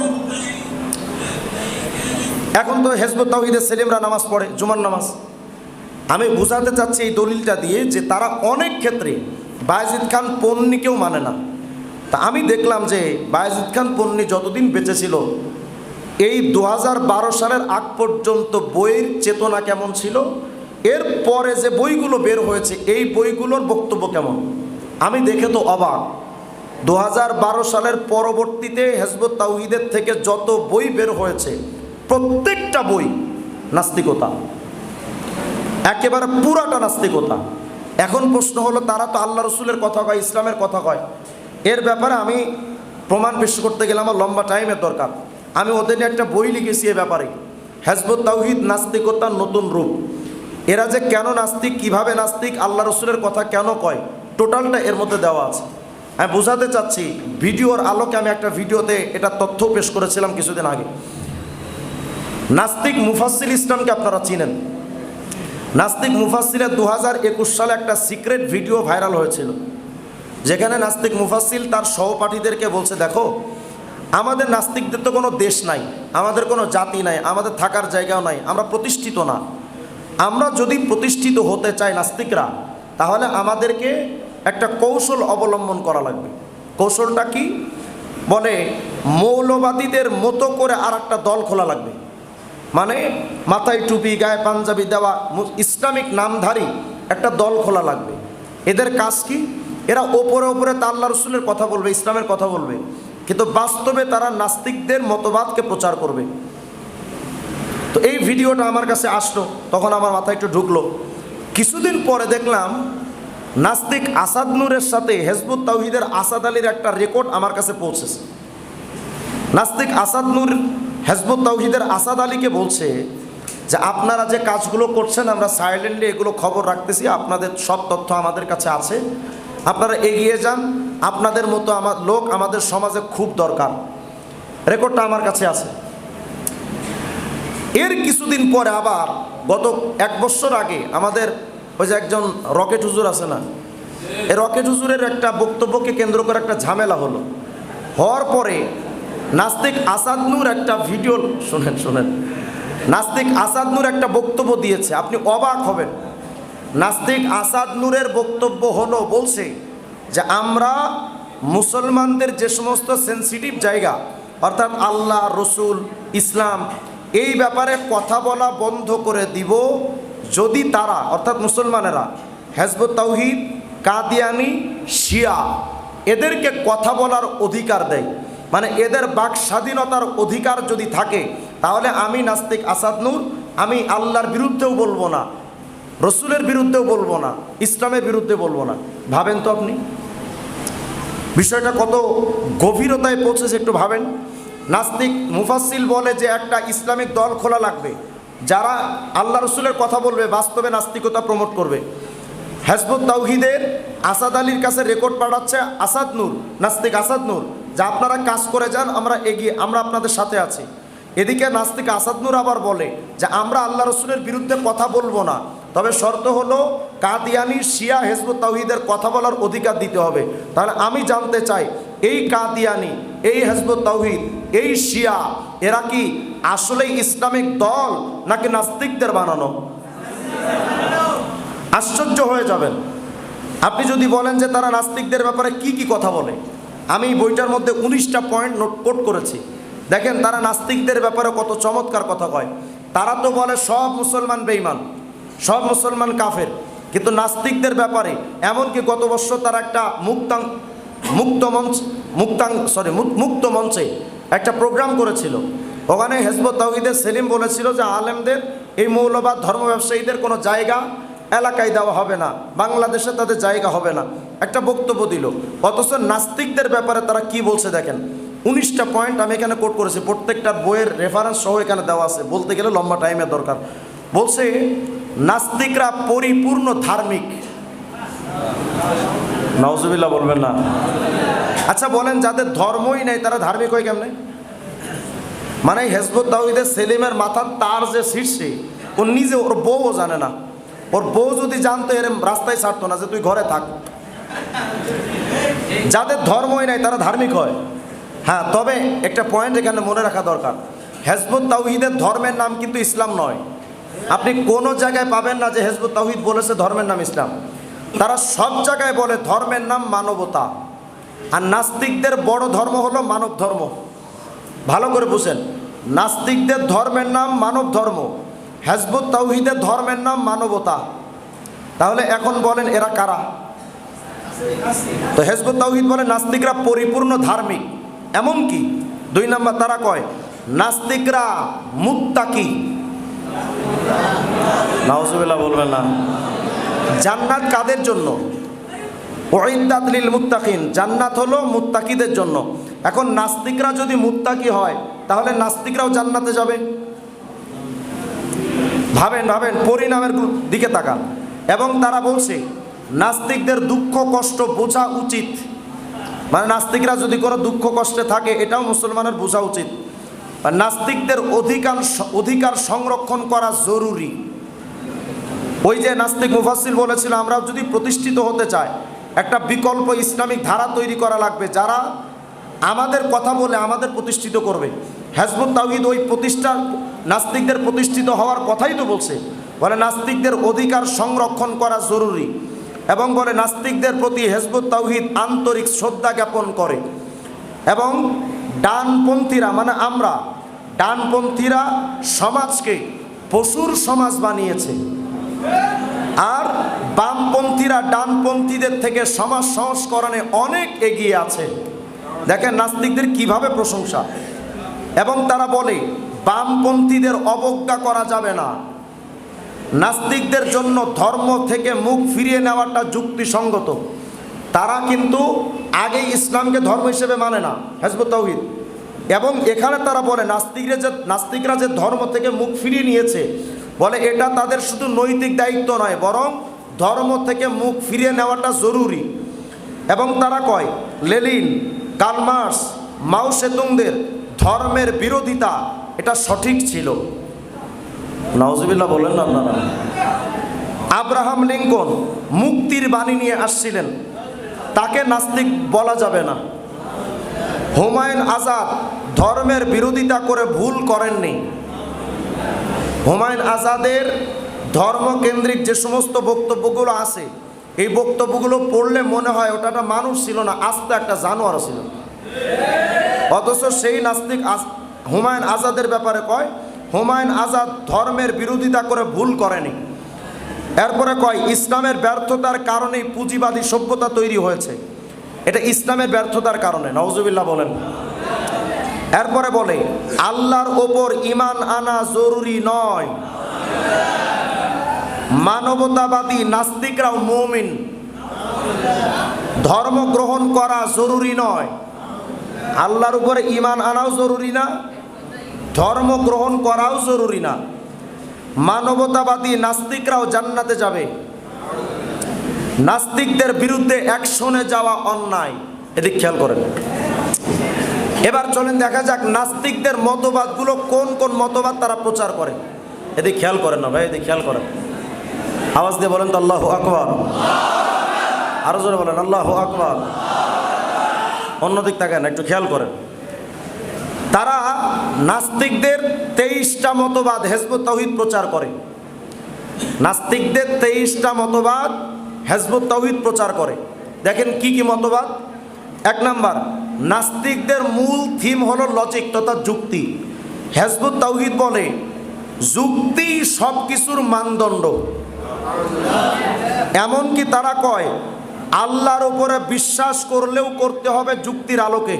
এখন তো হিজবুত তাওহীদের সেলিমরা নামাজ পড়ে, জুমার নামাজ। আমি বোঝাতে চাচ্ছি এই দলিলটা দিয়ে যে তারা অনেক ক্ষেত্রে বায়েজিদ খান পন্নীকেও মানে না। তা আমি দেখলাম যে বায়েজিদ খান পন্নী যতদিন বেঁচে ছিল, এই 2012 সালের আগ পর্যন্ত বইয়ের চেতনা কেমন ছিল, এর পরে যে বইগুলো বের হয়েছে এই বইগুলোর বক্তব্য কেমন, আমি দেখে তো অবাক। 2012 সালের পরবর্তীতে হিজবুত তাওহীদের থেকে যত বই বের হয়েছে প্রত্যেকটা বই নাস্তিকতা, একেবারে পুরাটা নাস্তিকতা। এখন প্রশ্ন হলো, তারা তো আল্লাহ রসুলের কথা কয়, ইসলামের কথা কয়, এর ব্যাপারে আমি প্রমাণ পেশ করতে গেলে আমার লম্বা টাইমের দরকার। আমি ওদের নিয়ে একটা বই লিখেছি এ ব্যাপারে, হিজবুত তাওহীদ নাস্তিকতার নতুন রূপ। এরা যে কেন নাস্তিক, কিভাবে নাস্তিক, আল্লাহ রসুলের কথা কেন কয়, টোটালটা এর মধ্যে দেওয়া আছে। আমি বোঝাতে চাচ্ছি, ভিডিওর আলোকে আমি একটা ভিডিওতে এটা তথ্য পেশ করেছিলাম কিছুদিন আগে। নাস্তিক মুফাসসিল ইসলামকে আপনারা চিনেন। নাস্তিক মুফাসসিলের 2021 সালে একটা সিক্রেট ভিডিও ভাইরাল হয়েছিল, যেখানে নাস্তিক মুফাসসিল তার সহপাঠীদেরকে বলছে, দেখো আমাদের নাস্তিকদের তো কোনো দেশ নাই, আমাদের কোনো জাতি নাই, আমাদের থাকার জায়গাও নাই, আমরা প্রতিষ্ঠিত না। আমরা যদি প্রতিষ্ঠিত হতে চাই নাস্তিকরা, তাহলে আমাদেরকে একটা কৌশল অবলম্বন করা লাগবে। কৌশলটা কি? বলে মৌলবাদীদের মতো করে আর একটা দল খোলা লাগবে। মানে মাথায় টুপি, গায়ে পাঞ্জাবি দেওয়া ইসলামিক নামধারী একটা দল খোলা লাগবে। এদের কাজ কি? এরা ওপরে ওপরে তা আল্লাহ রসুলের কথা বলবে, ইসলামের কথা বলবে, কিন্তু বাস্তবে তারা নাস্তিকদের মতবাদকে প্রচার করবে। তো এই ভিডিওটা আমার কাছে আসলো, তখন আমার মাথায় একটু ঢুকলো। কিছুদিন পরে দেখলাম নাস্তিক আসাদ নূরের সাথে হিজবুত তাওহীদের আসাদ আলীর একটা রেকর্ড আমার কাছে পৌঁছেছে। নাস্তিক আসাদ নূর হিজবুত তাওহীদের আসাদ আলীকে বলছে যে আপনারা যে কাজগুলো করছেন আমরা সাইলেন্টলি এগুলো খবর রাখতেছি, আপনাদের সব তথ্য আমাদের কাছে আছে, আপনারা এগিয়ে যান, আপনাদের মতো আমার লোক আমাদের সমাজে খুব দরকার। রেকর্ডটা আমার কাছে আছে। এর কিছুদিন পরে আবার গত 1 বছর আগে আমাদের ওই যে একজন রকেট হুজুর আছে না, এই রকেট হুজুরের একটা বক্তব্যকে কেন্দ্র করে একটা ঝামেলা হলো। হওয়ার পরে নাস্তিক আসাদ নূর একটা ভিডিও, শোনেন, নাস্তিক আসাদ নূর একটা বক্তব্য দিয়েছে, আপনি অবাক হবেন। নাস্তিক আসাদ নূরের বক্তব্য হলো, বলছে যে আমরা মুসলমানদের যে সমস্ত সেন্সিটিভ জায়গা, অর্থাৎ আল্লাহ, রসুল, ইসলাম, এই ব্যাপারে কথা বলা বন্ধ করে দিব যদি তারা, অর্থাৎ মুসলমানেরা হিজবুত তাওহীদ, কাদিয়ানি, শিয়া এদেরকে কথা বলার অধিকার দেয়। মানে এদের বাক স্বাধীনতার অধিকার যদি থাকে, তাহলে আমি নাস্তিক আসাদ নূর, আমি আল্লাহর বিরুদ্ধেও বলবো না, রসুলের বিরুদ্ধেও বলবো না, ইসলামের বিরুদ্ধে বলবো না। ভাবেন তো আপনি বিষয়টা কত গভীরতায় পৌঁছেছে, একটু ভাবেন। নাস্তিক মুফাসসিল বলে যে একটা ইসলামিক দল খোলা লাগবে যারা আল্লাহ রসুলের কথা বলবে, বাস্তবে নাস্তিকতা প্রমোট করবে। হিজবুত তাওহীদের আসাদ আলীর কাছে রেকর্ড পাঠাচ্ছে আসাদ নূর, নাস্তিক আসাদ নূর, যা আপনারা কাজ করে যান, আমরা এগিয়ে, আমরা আপনাদের সাথে আছি। এদিকে নাস্তিক আসাদ নূর আবার বলে যে আমরা আল্লাহ রসুলের বিরুদ্ধে কথা বলবো না, তবে শর্ত হলো কাদিয়ানি, শিয়া, হিজবুত তাওহীদের কথা বলার অধিকার দিতে হবে। তাহলে আমি জানতে চাই, এই কাদিয়ানি, এই হিজবুত তাওহীদ, এই শিয়া, এরা কি আসলে ইসলামিক দল নাকি নাস্তিকদের বানানো? আশ্চর্য হয়ে যাবেন আপনি যদি বলেন যে তারা নাস্তিকদের ব্যাপারে কি কি কথা বলে। আমি বইটার মধ্যে 19টা পয়েন্ট কোট করেছি। দেখেন তারা নাস্তিকদের ব্যাপারে কত চমৎকার কথা কয়। তারা তো বলে সব মুসলমান বেঈমান, সব মুসলমান কাফের, কিন্তু নাস্তিকদের ব্যাপারে এমনকি গত বছর তারা একটা মুক্ত মঞ্চে একটা প্রোগ্রাম করেছিল। ওখানে হিজবুত তাওহীদের সেলিম বলেছিল যে আলেমদের, এই মৌলবাদ ধর্ম ব্যবসায়ীদের কোনো জায়গা এলাকায় দেওয়া হবে না, বাংলাদেশে তাদের জায়গা হবে না, একটা বক্তব্য দিল। অথচ নাস্তিকদের ব্যাপারে তারা কি বলছে দেখেন। 19টা পয়েন্ট আমি এখানে কোট করেছি, প্রত্যেকটা বইয়ের রেফারেন্স সহ এখানে দেওয়া আছে, বলতে গেলে লম্বা টাইমের দরকার। বলছে নাস্তিকরা পরিপূর্ণ ধার্মিক। নাউজুবিল্লাহ বলবেন না? আচ্ছা বলেন, যাদের ধর্মই নেই তারা ধার্মিক হয় কেমনে? মানে হিজবুত তাওহীদের সেলিমের মাথার তার যে শীর্ষে, ও নিজে, ওর বউও জানে না। ওর বউ যদি জানতো এর রাস্তায় ছাড়তো না যে তুই ঘরে থাক। যাদের ধর্মই নাই তারা ধার্মিক হয়। হ্যাঁ, তবে একটা পয়েন্ট এখানে মনে রাখা দরকার, হিজবুত তাওহীদের ধর্মের নাম কিন্তু ইসলাম নয়। আপনি কোনো জায়গায় পাবেন না যে হিজবুত তাওহীদ বলেছে ধর্মের নাম ইসলাম। তারা সব জায়গায় বলে ধর্মের নাম মানবতা। আর নাস্তিকদের বড় ধর্ম হলো মানব ধর্ম। ভালো করে বুঝেন, নাস্তিকদের ধর্মের নাম মানব ধর্ম, হিজবুত তাওহীদের ধর্মের নাম মানবতা। তাহলে এখন বলেন এরা কারা? তো হিজবুত তাওহীদ বলে নাস্তিকরা পরিপূর্ণ ধার্মিক। এমনকি 2 নম্বর তারা কয় নাস্তিকরা মুত্তাকি। নাউজুবিল্লাহ বলবেন না। জান্নাত কাদের জন্য? উইদ্দাত লিল মুত্তাকিন, জান্নাত হলো মুত্তাকিদের জন্য। এখন নাস্তিকরা যদি মুত্তাকি হয় তাহলে নাস্তিকরাও জান্নাতে যাবে? ভাবেন ভাবেন, পরিণামের দিকে তাকান। এবং তারা বলছে নাস্তিকদের দুঃখ কষ্ট বোঝা উচিত। মানে নাস্তিকরা যদি কোনো দুঃখ কষ্টে থাকে এটাও মুসলমানের বোঝা উচিত। আর নাস্তিকদের অধিকার সংরক্ষণ করা জরুরি। ওই যে নাস্তিক মুফাসসির বলেছিল আমরা যদি প্রতিষ্ঠিত হতে চাই একটা বিকল্প ইসলামিক ধারা তৈরি করা লাগবে যারা আমাদের কথা বলে আমাদের প্রতিষ্ঠিত করবে। হিজবুত তাওহীদ ওই প্রতিষ্ঠা নাস্তিকদের প্রতিষ্ঠিত হওয়ার কথাই তো বলছে, বলে নাস্তিকদের অধিকার সংরক্ষণ করা জরুরি। এবং বলে নাস্তিকদের প্রতি হিজবুত তাওহীদ আন্তরিক শ্রদ্ধা জ্ঞাপন করে। এবং ডানপন্থীরা মানে আমরা ডানপন্থীরা সমাজকে পশুর সমাজ বানিয়েছে, আর বামপন্থীরা ডানপন্থীদের থেকে সমাজ সংস্করণে অনেক এগিয়ে আছে। দেখেন নাস্তিকদের কিভাবে প্রশংসা। এবং তারা বলে বামপন্থীদের অবজ্ঞা করা যাবে না। নাস্তিকদের জন্য ধর্ম থেকে মুখ ফিরিয়ে নেওয়াটা যুক্তিসঙ্গত। তারা কিন্তু আগেই ইসলামকে ধর্ম হিসেবে মানে না হিজবুত তাওহীদ। এবং এখানে তারা বলে নাস্তিকরা যে ধর্ম থেকে মুখ ফিরিয়ে নিয়েছে, বলে এটা তাদের শুধু নৈতিক দায়িত্ব নয় বরং ধর্ম থেকে মুখ ফিরিয়ে নেওয়াটা জরুরি। এবং তারা কয় লেনিন, কার্ল মার্কস, মাও সেতুংদের ধর্মের বিরোধিতা এটা সঠিক ছিল। নাউজুবিল্লাহ বলেন না আপনারা। আব্রাহাম লিঙ্কন মুক্তির বাণী নিয়ে আসছিলেন, তাকে নাস্তিক বলা যাবে না। হুমায়ুন আজাদ ধর্মের বিরোধিতা করে ভুল করেননি। হুমায়ুন আজাদের ধর্মকেন্দ্রিক যে সমস্ত বক্তব্যগুলো আছে এই বক্তব্যগুলো পড়লে মনে হয় ওটা একটা মানুষ ছিল না, আস্ত একটা জানোয়ার ছিল। অথচ সেই নাস্তিক হুমায়ুন আজাদের ব্যাপারে কয় হুমায়ুন আজাদ ধর্মের বিরোধিতা করে ভুল করেনি। এরপরে কয় ইসলামের ব্যর্থতার কারণেই পুঁজিবাদী সভ্যতা তৈরি হয়েছে, এটা ইসলামের ব্যর্থতার কারণে। নাউজুবিল্লাহ বলেন। এরপরে বলে আল্লাহর ওপর ঈমান আনা জরুরি নয়। মানবতাবাদী নাস্তিকরাও মুমিন, ধর্ম গ্রহণ করা জরুরি নয়। আল্লাহর উপরে ঈমান আনাও জরুরি না, ধর্ম গ্রহণ করাও জরুরি না। মানবতাবাদী নাস্তিকরাও জান্নাতে যাবে। নাস্তিকদের বিরুদ্ধে অ্যাকশনে যাওয়া অন্যায়, এদিক খেয়াল করেন। এবার চলেন দেখা যাক নাস্তিকদের মতবাদগুলো কোন কোন মতবাদ তারা প্রচার করে। এদিক খেয়াল করেন না ভাই, এদিক খেয়াল করেন। আওয়াজ দিয়ে বলেন তো আল্লাহু আকবার। আরো জোরে বলেন আল্লাহু আকবার। অন্যদিক তাকান, একটু খেয়াল করেন। তারা নাস্তিকদের 23টা মতবাদ হিজবুত তাওহীদ প্রচার করে। নাস্তিকদের 23টা মতবাদ হিজবুত তাওহীদ প্রচার করে। দেখেন কি কি মতবাদ। 1 নাম্বার, নাস্তিকদের মূল থিম হলো লজিক তথা যুক্তি। হিজবুত তাওহীদ বলে যুক্তি সব কিছুর মানদণ্ড। এমনকি তারা কয় আল্লাহর উপরে বিশ্বাস করলেও করতে হবে যুক্তির আলোকে।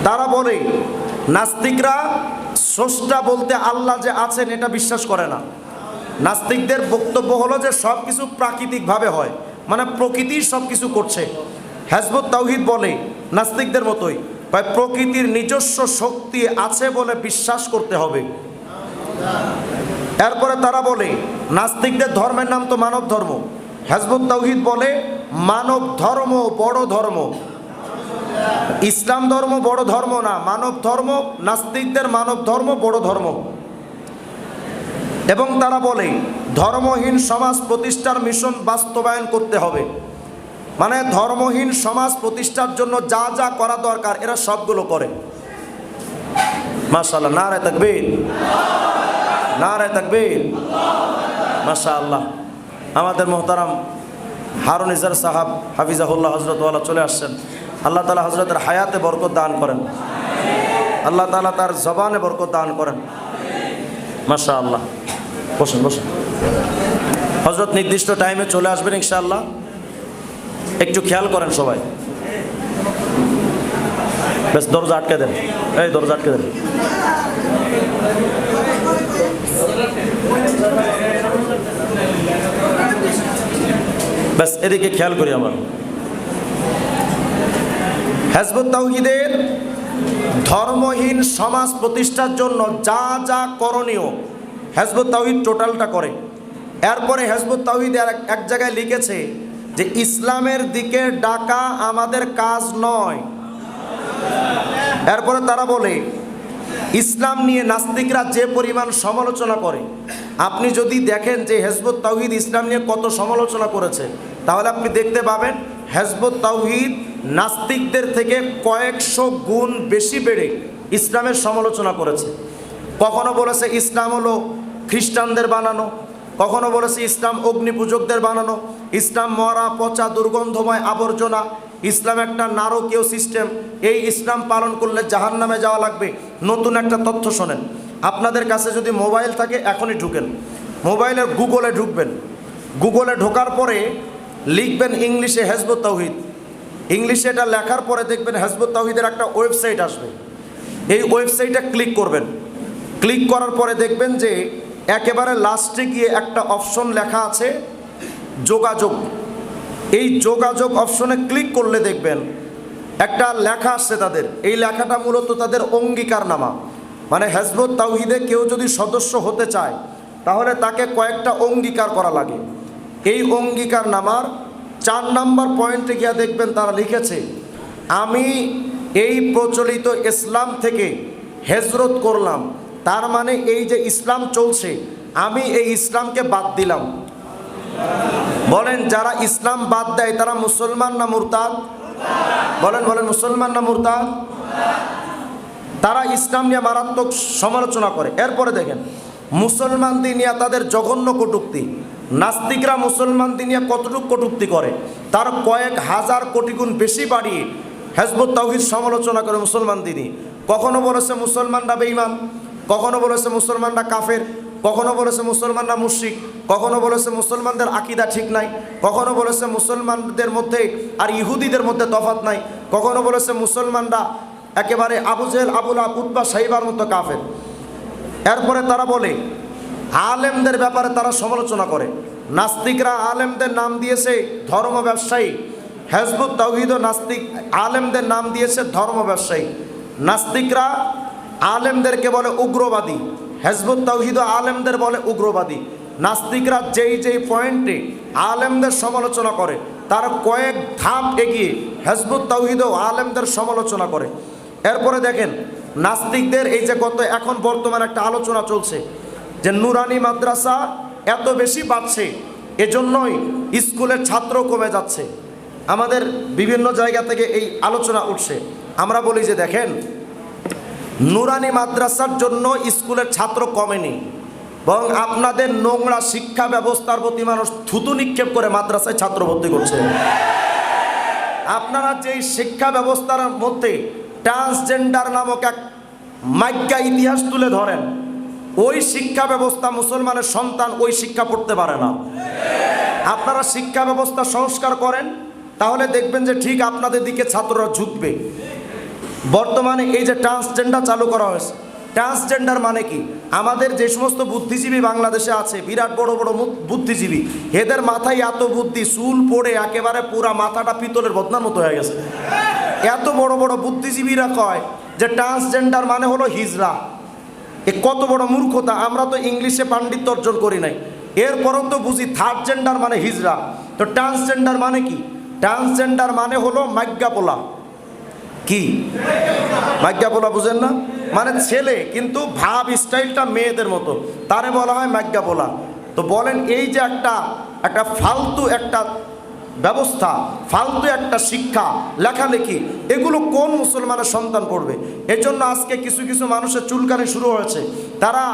তারা বলে নাস্তিকরা স্রষ্টা বলতে আল্লাহ যে আছেন এটা বিশ্বাস করে না। নাস্তিকদের বক্তব্য হলো যে সব কিছু প্রাকৃতিকভাবে হয়, মানে প্রকৃতি সব কিছু করছে। হিজবুত তাওহীদ বলে নাস্তিকদের মতোই প্রকৃতির নিজস্ব শক্তি আছে বলে বিশ্বাস করতে হবে। এরপরে তারা বলে নাস্তিকদের ধর্মের নাম তো মানব ধর্ম। হিজবুত তাওহীদ বলে মানব ধর্ম বড় ধর্ম, ইসলাম ধর্ম বড় ধর্ম না, মানব ধর্ম। নাস্তিকদের মানব ধর্ম বড় ধর্ম। এবং তারা বলে ধর্মহীন সমাজ প্রতিষ্ঠার মিশন বাস্তবায়ন করতে হবে, মানে ধর্মহীন সমাজ প্রতিষ্ঠার জন্য যা যা করা দরকার এরা সবগুলো করে। মাশাআল্লাহ, নারে তাকবীর, নারায়ে তাকবীর। মাশাআল্লাহ, আমাদের মোহতারাম হারুন ইজার সাহাব হাফিজাহুল্লাহ হযরত ওয়ালা চলে আসছেন। আল্লাহ তাআলা হযরতের হায়াতে বরকত দান করেন, আল্লাহ তাআলা তার জবানে বরকত দান করেন। মাশাআল্লাহ, বসেন বসেন। হযরত নির্দিষ্ট টাইমে চলে আসবেন ইনশাআল্লাহ, একটু খেয়াল করেন সবাই। বেশ, দরজা আটকে দেন, এই দরজা আটকে দেন। ব্যাস, এদিকে খেয়াল করি আমার। হিজবুত তাওহীদের ধর্মহীন সমাজ প্রতিষ্ঠার জন্য যা যা করণীয় হিজবুত তাওহীদ টোটালটা করে। এরপরে হিজবুত তাওহীদ এক জায়গায় লিখেছে যে ইসলামের দিকে ডাকা আমাদের কাজ নয়। এরপরে তারা বলে ইসলাম নিয়ে নাস্তিকরা যে পরিমাণ সমালোচনা করে, আপনি যদি দেখেন যে হিজবুত তাওহীদ ইসলাম নিয়ে কত সমালোচনা করেছে, তাহলে আপনি দেখতে পাবেন হিজবুত তাওহীদ নাস্তিকদের থেকে কয়েকশো গুণ বেশি বেড়ে ইসলামের সমালোচনা করেছে। কখনো বলেছে ইসলাম হলো খ্রিস্টানদের বানানো, কখনো বলেছে ইসলাম অগ্নি পূজকদের বানানো, ইসলাম মরা পচা দুর্গন্ধময় আবর্জনা, ইসলাম একটা নারকীয় সিস্টেম, এই ইসলাম পালন করলে জাহান্নামে যাওয়া লাগবে। নতুন একটা তথ্য শোনেন, আপনাদের কাছে যদি মোবাইল থাকে এখনই ঢুকেন, মোবাইলের গুগলে ঢুকবেন, গুগলে ঢোকার পরে লিখবেন ইংলিশে হিজবুত তাওহীদ, ইংলিশে এটা লেখার পরে দেখবেন হিজবুত তাওহীদের একটা ওয়েবসাইট আসবে। এই ওয়েবসাইটে ক্লিক করবেন, ক্লিক করার পরে দেখবেন যে একেবারে লাস্টে গিয়ে একটা অপশন লেখা আছে যোগাযোগ। এই যোগাযোগ অপশনে ক্লিক করলে দেখবেন একটা লেখা আসছে তাদের, এই লেখাটা মূলত তাদের অঙ্গীকারনামা। মানে হিজবুত তাওহীদে কেউ যদি সদস্য হতে চায় তাহলে তাকে কয়েকটা অঙ্গীকার করা লাগে। এই অঙ্গীকারনামার 4 নম্বর পয়েন্টে গিয়ে দেখবেন তারা লিখেছে, আমি এই প্রচলিত ইসলাম থেকে হিজরত করলাম, তার মানে এই যে ইসলাম চলছে আমি এই ইসলামকে বাদ দিলাম। বলেন, যারা ইসলাম বাদ দেয় তারা মুসলমান না মুরতাদ? বলেন বলেন, মুসলমান না মুরতাদ? তারা ইসলাম নিয়ে মারাত্মক সমালোচনা করে। এরপরে দেখেন মুসলমানদের নিয়ে তাদের জঘন্য কটূক্তি। নাস্তিকরা মুসলমানদের নিয়ে কতটুকু কটূক্তি করে তার কয়েক হাজার কোটি গুণ বেশি বাড়িয়ে হিজবুত তাওহীদ সমালোচনা করে মুসলমানদের নিয়ে। কখনো বলেছে মুসলমানরা বেঈমান, কখনো বলেছে মুসলমানরা কাফের, কখনো বলেছে মুসলমানরা মুশরিক, কখনো বলেছে মুসলমানদের আকীদা ঠিক নাই, কখনো বলেছে মুসলমানদের মধ্যে আর ইহুদিদের মধ্যে তফাৎ নাই, কখনো বলেছে মুসলমানরা একেবারে আবু জেহেল, আবু লাহাব, উতবা, সাইবার মতো কাফের। এরপরে তারা বলে আলেমদের ব্যাপারে তারা সমালোচনা করে। নাস্তিকরা আলেমদের নাম দিয়েছে ধর্ম ব্যবসায়ী, হিজবুত তাওহীদ নাস্তিক আলেমদের নাম দিয়েছে ধর্ম ব্যবসায়ী। নাস্তিকরা আলেমদেরকে বলে উগ্রবাদী, হিজবুত তাওহীদ আলেমদের বলে উগ্রবাদী। নাস্তিকরা যেই যেই পয়েন্টে আলেমদের সমালোচনা করে তার কয়েক ধাপ এগিয়ে হিজবুত তাওহীদ আলেমদের সমালোচনা করে। এরপরে দেখেন নাস্তিকদের এই যে এখন বর্তমানে একটা আলোচনা চলছে যে নুরানি মাদ্রাসা এত বেশি বাড়ছে, এজন্যই স্কুলের ছাত্র কমে যাচ্ছে। আমাদের বিভিন্ন জায়গা থেকে এই আলোচনা উঠছে। আমরা বলি যে দেখেন, নুরানি মাদ্রাসার জন্য স্কুলের ছাত্র কমেনি, বরং আপনাদের নোংরা শিক্ষা ব্যবস্থার প্রতি মানুষ থুতু নিক্ষেপ করে মাদ্রাসায় ছাত্র ভর্তি করছে। আপনারা যেই শিক্ষা ব্যবস্থার মধ্যে ট্রান্সজেন্ডার নামক এক মাইক্কা ইতিহাস তুলে ধরেন, ওই শিক্ষা ব্যবস্থা মুসলমানের সন্তান ওই শিক্ষা পড়তে পারে না। আপনারা শিক্ষা ব্যবস্থা সংস্কার করেন, তাহলে দেখবেন যে ঠিক আপনাদের দিকে ছাত্ররা ঝুঁকবে। বর্তমানে এই যে ট্রান্সজেন্ডার চালু করা হয়েছে, ট্রান্সজেন্ডার মানে কি? আমাদের যে সমস্ত বুদ্ধিজীবী বাংলাদেশে আছে, বিরাট বড় বড় বুদ্ধিজীবী, এদের মাথায় এত বুদ্ধি, চুল পড়ে একেবারে পুরা মাথাটা পিতলের বদনার মতো হয়ে গেছে। এত বড় বড় বুদ্ধিজীবীরা কয় যে ট্রান্সজেন্ডার মানে হলো হিজড়া। এ কত বড় মূর্খতা! আমরা তো ইংলিশে পাণ্ডিত্য অর্জন করি নাই, এরপরও তো বুঝি থার্ড জেন্ডার মানে হিজড়া। তো ট্রান্সজেন্ডার মানে কি? ট্রান্সজেন্ডার মানে হলো মাজ্ঞাপোলা। কি মাজ্ঞাপোলা বুঝেন না? মানে ছেলে কিন্তু ভাব স্টাইলটা মেয়েদের মতো, তারে বলা হয় মাজ্ঞাপোলা। তো বলেন, এই যে একটা ফালতু একটা ব্যবস্থা, ফালতু একটা শিক্ষা, লেখালেখি, এগুলো কোন মুসলমানের সন্তান পড়বে? এর জন্য আজকে কিছু কিছু মানুষের চুলকানি শুরু হয়েছে। তারা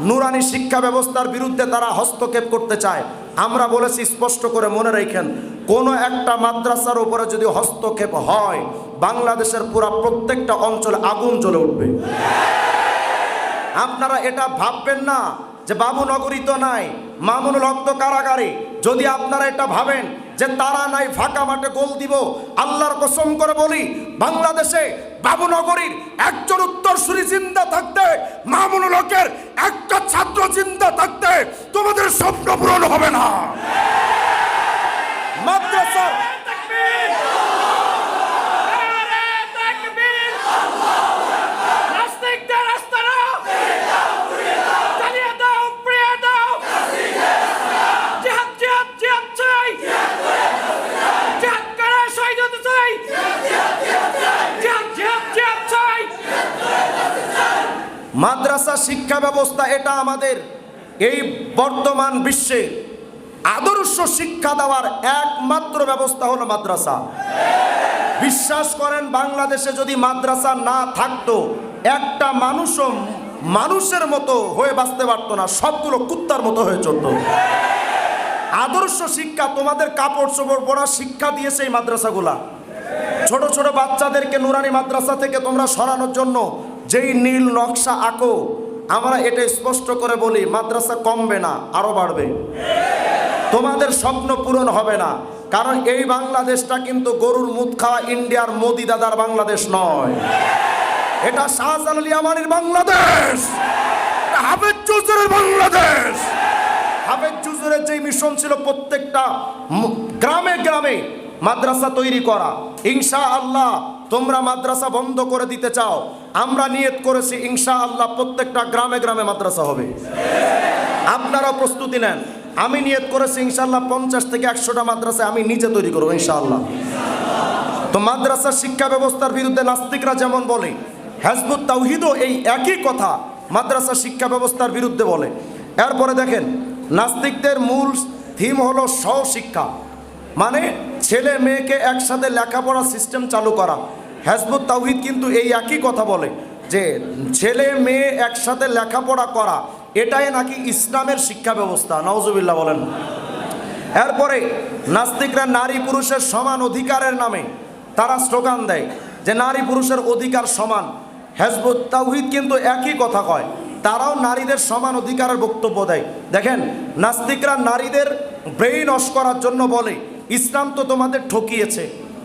নুরানি শিক্ষা ব্যবস্থার বিরুদ্ধে তারা হস্তক্ষেপ করতে চায়। আমরা বলেছি স্পষ্ট করে মনে রাখেন, কোনো একটা মাদ্রাসার উপরে যদি হস্তক্ষেপ হয়, বাংলাদেশের পুরা প্রত্যেকটা অঞ্চলে আগুন জ্বলে উঠবে। আপনারা এটা ভাববেন না যে বাবুনগরী তো নাই, মামুনুল হক তো কারাগারে। যদি আপনারা এটা ভাবেন যে তারা নাই, ফাঁকা মাঠে গোল দিব, আল্লাহর কসম করে বলি, বাংলাদেশে বাবুনগরীর একজন উত্তরসূরি জিন্দা থাকতে, মামুনুল হকের একটা ছাত্র জিন্দা থাকতে তোমাদের স্বপ্ন পূরণ হবে না। মাদ্রাসা মাদ্রাসা শিক্ষা ব্যবস্থা এটা আমাদের এই বর্তমান বিশ্বে আদর্শ শিক্ষা দেওয়ার একমাত্র ব্যবস্থা হলো মাদ্রাসা। বিশ্বাস করেন, বাংলাদেশে যদি মাদ্রাসা না থাকতো, একটা মানুষও মানুষের মতো হয়ে বাঁচতে পারতো না, সবগুলো কুত্তার মতো হয়ে চলতো। আদর্শ শিক্ষা, তোমাদের কাপড় চোপড় পরার শিক্ষা দিয়েছে এই মাদ্রাসাগুলা। ছোট ছোট বাচ্চাদেরকে নুরানি মাদ্রাসা থেকে তোমরা সরানোর জন্য যেই নীল নকশা আঁকো, আমরা এটা স্পষ্ট করে বলি, মাদ্রাসা কমবে না, আরো বাড়বে। তোমাদের স্বপ্ন পূরণ হবে না, কারণ এই বাংলাদেশটা কিন্তু গরুর মুদ খাওয়া ইন্ডিয়ার মোদি দাদার বাংলাদেশ নয়। এটা শাহজালাল ইয়ামানির বাংলাদেশ, হাফেজ চৌধুরীর বাংলাদেশ। হাফেজ চৌধুরীর যে মিশন ছিল প্রত্যেকটা গ্রামে গ্রামে মাদ্রাসা তৈরি করা। ইনশাআল্লাহ তোমরা মাদ্রাসা বন্ধ করে দিতে চাও, আমরা নিয়ত করেছি ইনশাআল্লাহ প্রত্যেকটা গ্রামে গ্রামে মাদ্রাসা হবে। আপনারাও প্রস্তুতি নেন। আমি নিয়ত করেছি ইনশাআল্লাহ 50 থেকে 100টা মাদ্রাসা আমি নিজে তৈরি করবো ইনশাআল্লাহ। তো মাদ্রাসা শিক্ষা ব্যবস্থার বিরুদ্ধে নাস্তিকরা যেমন বলে, হিজবুত তাওহীদও এই একই কথা মাদ্রাসা শিক্ষা ব্যবস্থার বিরুদ্ধে বলে। এরপরে দেখেন, নাস্তিকদের মূল থিম হলো সহশিক্ষা, মানে ছেলে মেয়েকে একসাথে লেখাপড়া সিস্টেম চালু করা। হিজবুত তাওহীদ কিন্তু এই একই কথা বলে যে ছেলে মেয়ে একসাথে লেখাপড়া করা, এটাই নাকি ইসলামের শিক্ষা ব্যবস্থা। নাউজুবিল্লাহ বলেন। এরপরে নাস্তিকরা নারী পুরুষের সমান অধিকারের নামে তারা স্লোগান দেয় যে নারী পুরুষের অধিকার সমান। হিজবুত তাওহীদ কিন্তু একই কথা কয়, তারাও নারীদের সমান অধিকারের বক্তব্য দেয়। দেখেন, নাস্তিকরা নারীদের ব্রেইন ওয়াশ করার জন্য বলে ইসলাম তো তোমাদের ঠকিয়েছে।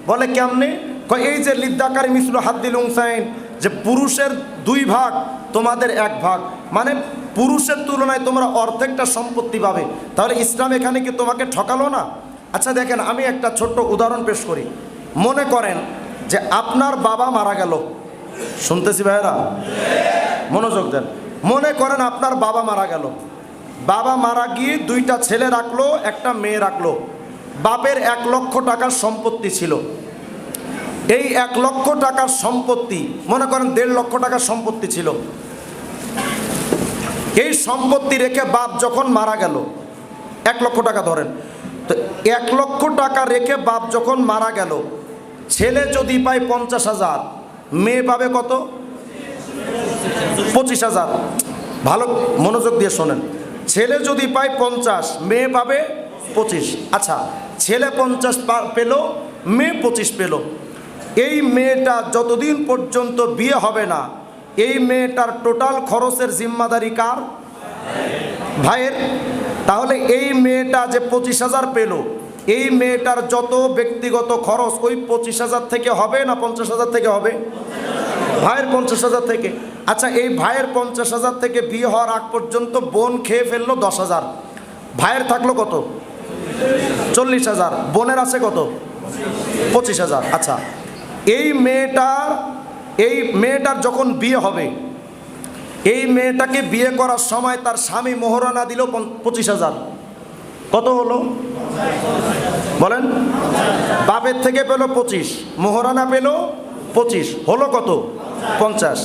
বলে কেমনে? কয় এই যে লিদ্দাকারি মিসলু হাদ্দিল উনসাইন, যে পুরুষের 2 ভাগ তোমাদের 1 ভাগ, মানে পুরুষের তুলনায় তোমরা অর্ধেকটা সম্পত্তি পাবে। তাহলে ইসলাম এখানে কি তোমাকে ঠকালো না? আচ্ছা দেখেন, আমি একটা ছোট্ট উদাহরণ পেশ করি। মনে করেন যে আপনার বাবা মারা গেল। শুনতেছি ভাইয়েরা, মনোযোগ দেন। মনে করেন আপনার বাবা মারা গেল, বাবা মারা গিয়ে 2টা ছেলে রাখলো, একটা মেয়ে রাখলো। বাপের 1 লক্ষ টাকার সম্পত্তি ছিল। এই 1 লক্ষ টাকার সম্পত্তি, মনে করেন 1.5 লক্ষ টাকার সম্পত্তি ছিল। এই সম্পত্তি রেখে বাপ যখন মারা গেল, 1 লক্ষ টাকা ধরেন, তো 1 লক্ষ টাকা রেখে বাপ যখন মারা গেল, ছেলে যদি পায় 50,000, মেয়ে পাবে কত? 25,000। ভালো মনোযোগ দিয়ে শোনেন, ছেলে যদি পায় 50, মেয়ে পাবে 25। আচ্ছা, ছেলে 50 পেল, মেয়ে 25 পেল। এই মেয়েটা যতদিন পর্যন্ত বিয়ে হবে না, এই মেয়েটার টোটাল খরচের জিম্মাদারি কার? ভাইয়ের। তাহলে এই মেয়েটা যে 25,000 পেল, এই মেয়েটার যত ব্যক্তিগত খরচ ওই 25,000 থেকে হবে না 50,000 থেকে হবে? ভাইয়ের 50,000 থেকে। আচ্ছা, এই ভাইয়ের 50,000 থেকে বিয়ে হওয়ার আগ পর্যন্ত বোন খেয়ে ফেললো 10,000, ভাইয়ের থাকলো কত? 40,000। বোনের আছে কত? 25,000। আচ্ছা, এই মেয়েটার যখন বিয়ে হবে, এই মেয়েটাকে বিয়ে করার সময় তার স্বামী মোহরানা দিল 25,000। কত হলো বলেন? বাপের থেকে পেল 25, মোহরানা পেল 25, হলো কত? 50।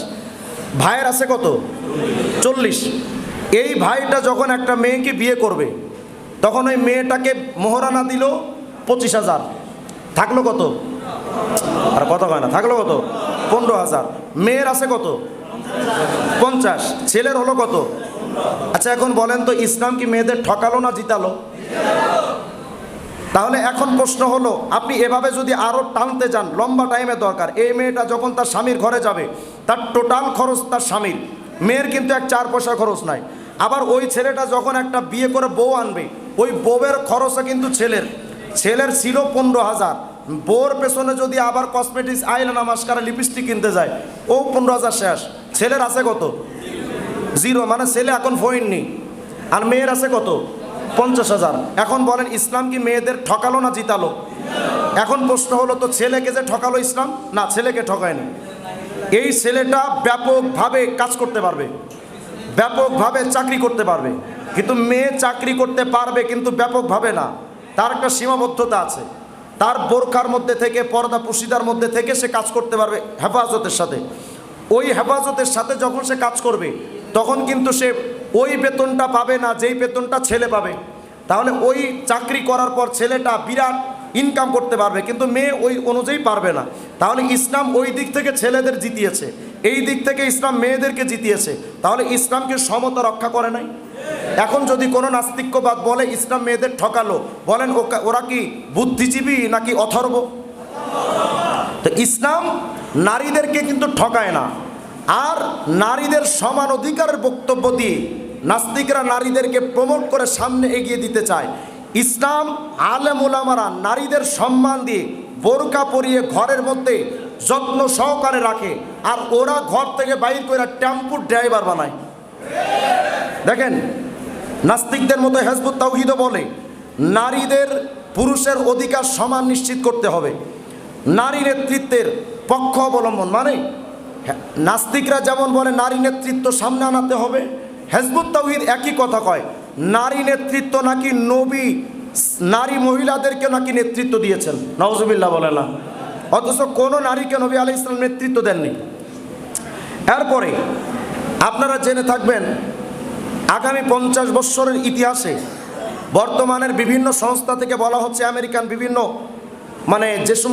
ভাইয়ের আছে কত? 40। এই ভাইটা যখন একটা মেয়েকে বিয়ে করবে, তখন ওই মেয়েটাকে মোহরানা দিল 25,000, থাকলো কত? আর কত হয় না, থাকলো কত? 15,000। মেয়ের আছে কত? 50। ছেলের হলো কত? আচ্ছা এখন বলেন তো, ইসলাম কি মেয়েদের ঠকালো না জিতালো? তাহলে এখন প্রশ্ন হলো, আপনি এভাবে যদি আরো টানতে যান, লম্বা টাইমের দরকার। এই মেয়েটা যখন তার স্বামীর ঘরে যাবে, তার টোটাল খরচ তার স্বামীর, মেয়ের কিন্তু 1 পয়সা খরচ নাই। আবার ওই ছেলেটা যখন একটা বিয়ে করে বউ আনবে, ওই বউয়ের খরচও কিন্তু ছেলের ছিল 15,000। বউর পেছনে যদি আবার কসমেটিক্স, আইলাইনার, মাস্কারা, লিপস্টিক কিনতে যায়, ও 15,000 শেষ। ছেলের আছে কত? 0, মানে ছেলে এখন ফইননি। আর মেয়ের আছে কত? 50,000। এখন বলেন, ইসলাম কি মেয়েদের ঠকালো না জিতালো? এখন প্রশ্ন হলো, তো ছেলেকে যে ঠকালো ইসলাম? না, ছেলেকে ঠকায়নি। এই ছেলেটা ব্যাপকভাবে কাজ করতে পারবে, ব্যাপকভাবে চাকরি করতে পারবে, কিন্তু মেয়ে চাকরি করতে পারবে কিন্তু ব্যাপকভাবে না। তার একটা সীমাবদ্ধতা আছে। তার বোরখার মধ্যে থেকে, পর্দা পুশিদার মধ্যে থেকে সে কাজ করতে পারবে হেফাজতের সাথে। ওই হেফাজতের সাথে যখন সে কাজ করবে, তখন কিন্তু সে ওই বেতনটা পাবে না যেই বেতনটা ছেলে পাবে। তাহলে ওই চাকরি করার পর ছেলেটা বিরাট ইনকাম করতে পারবে, কিন্তু মেয়ে ওই অনুযায়ী পারবে না। তাহলে ইসলাম ওই দিক থেকে ছেলেদের জিতিয়েছে, এই দিক থেকে ইসলাম মেয়েদেরকে জিতিয়েছে। তাহলে ইসলামকে সমতা রক্ষা করে নাই। এখন যদি কোনো নাস্তিক্যবাদ বলে ইসলাম মেয়েদের ঠকালো, বলেন ওরা কি বুদ্ধিজীবী নাকি অথর্ব? তো ইসলাম নারীদেরকে কিন্তু ঠকায় না। আর নারীদের সমান অধিকারের বক্তব্য দিয়ে নাস্তিকরা নারীদেরকে প্রমোট করে সামনে এগিয়ে দিতে চায়। ইসলাম আলেম ওলামারা নারীদের সম্মান দিয়ে বোরকা পরিয়ে ঘরের মধ্যে যত্ন সহকারে রাখে, আর ওরা ঘর থেকে বাইর করে টেম্পুর ড্রাইভার বানায়। দেখেন, নাস্তিকদের মতো হিজবুত তাওহীদও বলে নারীদের পুরুষের অধিকার সমান নিশ্চিত করতে হবে, নারী নেতৃত্বের পক্ষ অবলম্বন। মানে নাস্তিকরা যেমন বলে নারী নেতৃত্ব সামনে আনাতে হবে, হিজবুত তাওহীদ একই কথা কয়, নারী নেতৃত্ব নাকি নবী নারী মহিলাদেরকে নাকি নেতৃত্ব দিয়েছেন। নাউজুবিল্লাহ বলে না, অথচ কোনো নারীকে নবী আলাইহিস সালাম নেতৃত্ব দেননি। এরপরে আপনারা জেনে থাকবেন, আগামী 50 বৎসরের ইতিহাসে বর্তমানের বিভিন্ন সংস্থা থেকে বলা হচ্ছে, আমেরিকান বিভিন্ন, মানে যে সমস্ত